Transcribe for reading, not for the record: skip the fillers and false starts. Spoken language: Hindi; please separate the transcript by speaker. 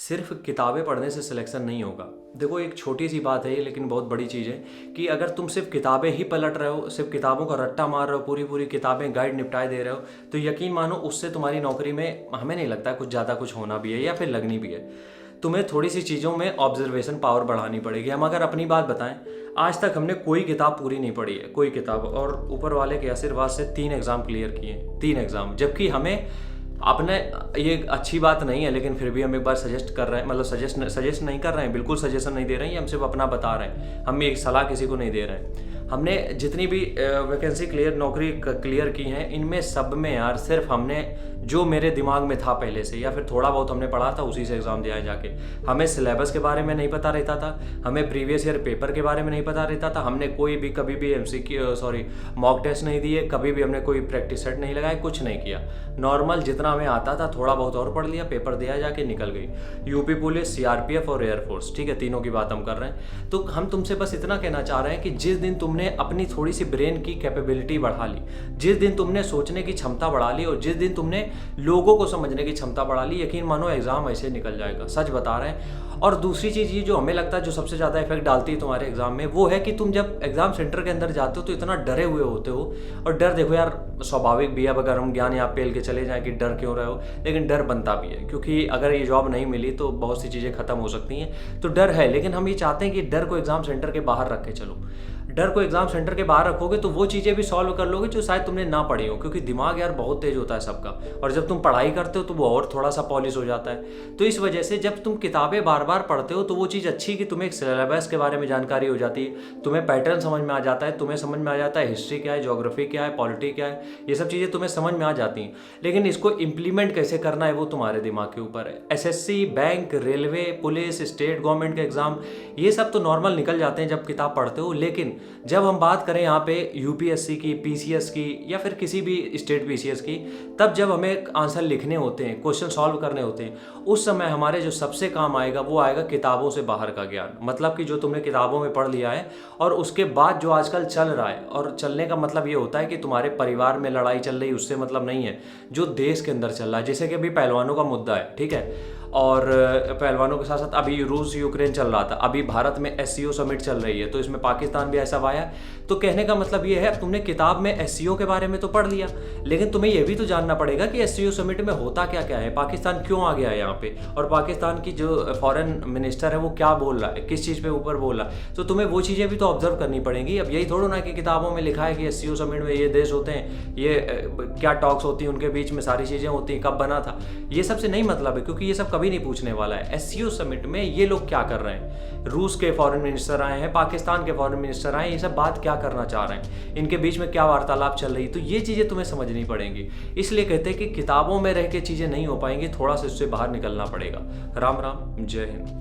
Speaker 1: सिर्फ किताबें पढ़ने से सिलेक्शन नहीं होगा। देखो, एक छोटी सी बात है लेकिन बहुत बड़ी चीज़ है कि अगर तुम सिर्फ किताबें ही पलट रहे हो, सिर्फ किताबों का रट्टा मार रहे हो, पूरी पूरी किताबें गाइड निपटाए दे रहे हो, तो यकीन मानो उससे तुम्हारी नौकरी में हमें नहीं लगता कुछ ज़्यादा कुछ होना भी है या फिर लगनी भी है। तुम्हें थोड़ी सी चीज़ों में ऑब्जर्वेशन पावर बढ़ानी पड़ेगी। हम अगर अपनी बात बताएं, आज तक हमने कोई किताब पूरी नहीं पढ़ी है, कोई किताब, और ऊपर वाले के आशीर्वाद से 3 एग्ज़ाम क्लियर किए हैं, 3 एग्ज़ाम। जबकि हमें अपने, ये अच्छी बात नहीं है लेकिन फिर भी हम एक बार सजेस्ट कर रहे हैं, मतलब सजेस्ट नहीं कर रहे हैं, बिल्कुल सजेशन नहीं दे रहे हैं, हम सिर्फ अपना बता रहे हैं, हम एक सलाह किसी को नहीं दे रहे हैं। हमने जितनी भी वैकेंसी नौकरी क्लियर की हैं, इनमें सब में यार सिर्फ हमने जो मेरे दिमाग में था पहले से या फिर थोड़ा बहुत हमने पढ़ा था उसी से एग्ज़ाम दिया है जाके। हमें सिलेबस के बारे में नहीं पता रहता था, हमें प्रीवियस ईयर पेपर के बारे में नहीं पता रहता था, हमने कोई भी कभी भी मॉक टेस्ट नहीं दिए, कभी भी हमने कोई प्रैक्टिस सेट नहीं लगाए, कुछ नहीं किया। नॉर्मल जितना हमें आता था थोड़ा बहुत और पढ़ लिया, पेपर दिया जाके निकल गई। यूपी पुलिस, सीआरपीएफ और एयरफोर्स, ठीक है, तीनों की बात हम कर रहे हैं। तो हम तुमसे बस इतना कहना चाह रहे हैं कि जिस दिन तुमने अपनी थोड़ी सी ब्रेन की कैपेबिलिटी बढ़ा ली, जिस दिन तुमने सोचने की क्षमता बढ़ा ली और जिस दिन तुमने लोगों को समझने की क्षमता बढ़ा ली, यकीन मानो एग्जाम ऐसे निकल जाएगा, सच बता रहे हैं। और दूसरी चीज़ ये जो हमें लगता है जो सबसे ज़्यादा इफेक्ट डालती है तुम्हारे एग्जाम में, वो है कि तुम जब एग्जाम सेंटर के अंदर जाते हो तो इतना डरे हुए होते हो। और डर देखो यार स्वाभाविक भी है, अब अगर हम ज्ञान यहाँ पेल के चले जाएं कि डर क्यों रहे हो, लेकिन डर बनता भी है क्योंकि अगर ये जॉब नहीं मिली तो बहुत सी चीज़ें खत्म हो सकती हैं, तो डर है। लेकिन हम ये चाहते हैं कि डर को एग्जाम सेंटर के बाहर रख के चलो। डर को एग्जाम सेंटर के बाहर रखोगे तो वो चीज़ें भी सॉल्व कर लोगे जो शायद तुमने ना पढ़ी हो, क्योंकि दिमाग यार बहुत तेज होता है सबका, और जब तुम पढ़ाई करते हो तो वो और थोड़ा सा पॉलिश हो जाता है। तो इस वजह से जब तुम किताबें बार बार पढ़ते हो तो वो चीज़ अच्छी कि तुम्हें एक सिलेबस के बारे में जानकारी हो जाती है, तुम्हें पैटर्न समझ में आ जाता है, तुम्हें समझ में आ जाता है हिस्ट्री क्या है, ज्योग्राफी क्या है, पॉलिटी क्या है, ये सब चीज़ें तुम्हें समझ में आ जाती हैं। लेकिन इसको इम्प्लीमेंट कैसे करना है वो तुम्हारे दिमाग के ऊपर है। SSC, bank, railway, police, state government के एग्जाम, ये सब तो नॉर्मल निकल जाते हैं जब किताब पढ़ते हो। लेकिन जब हम बात करें यहाँ पे यूपीएससी की, पीसीएस की या फिर किसी भी स्टेट पीसीएस की, तब जब हमें आंसर लिखने होते हैं, क्वेश्चन सॉल्व करने होते हैं, उस समय हमारे जो सबसे काम आएगा वो आएगा किताबों से बाहर का ज्ञान। मतलब कि जो तुमने किताबों में पढ़ लिया है और उसके बाद जो आजकल चल रहा है, और चलने का मतलब ये होता है कि तुम्हारे परिवार में लड़ाई चल रही, उससे मतलब नहीं है, जो देश के अंदर चल रहा है, जैसे कि अभी पहलवानों का मुद्दा है, ठीक है, और पहलवानों के साथ साथ अभी रूस यूक्रेन चल रहा था, अभी भारत में एससीओ समिट चल रही है, तो इसमें पाकिस्तान भी ऐसा आया। तो कहने का मतलब ये है, तुमने किताब में एससीओ के बारे में तो पढ़ लिया, लेकिन तुम्हें यह भी तो जानना पड़ेगा कि एससीओ समिट में होता क्या क्या है, पाकिस्तान क्यों आ गया है यहाँ पे, और पाकिस्तान की जो फॉरेन मिनिस्टर है वो क्या बोल रहा है, किस चीज़ पे ऊपर बोल रहा है। तो तुम्हें वो चीज़ें भी तो ऑब्जर्व करनी पड़ेंगी। अब यही थोड़ा ना कि किताबों में लिखा है कि एससीओ समिट में ये देश होते हैं, ये क्या टॉक्स होती हैं, उनके बीच में सारी चीज़ें होती हैं, कब बना था, ये सबसे नहीं मतलब है, क्योंकि ये सब कभी नहीं पूछने वाला है। एससीओ समिट में ये लोग क्या कर रहे हैं, रूस के फॉरेन मिनिस्टर आए हैं, पाकिस्तान के फॉरेन मिनिस्टर आए हैं, ये सब बात क्या करना चाह रहे हैं, इनके बीच में क्या वार्तालाप चल रही है, तो ये चीज़ें तुम्हें समझनी पड़ेंगी। इसलिए कहते हैं कि किताबों में रह के चीज़ें नहीं हो पाएंगी, थोड़ा सा इससे बाहर निकलना पड़ेगा। राम राम, जय हिंद।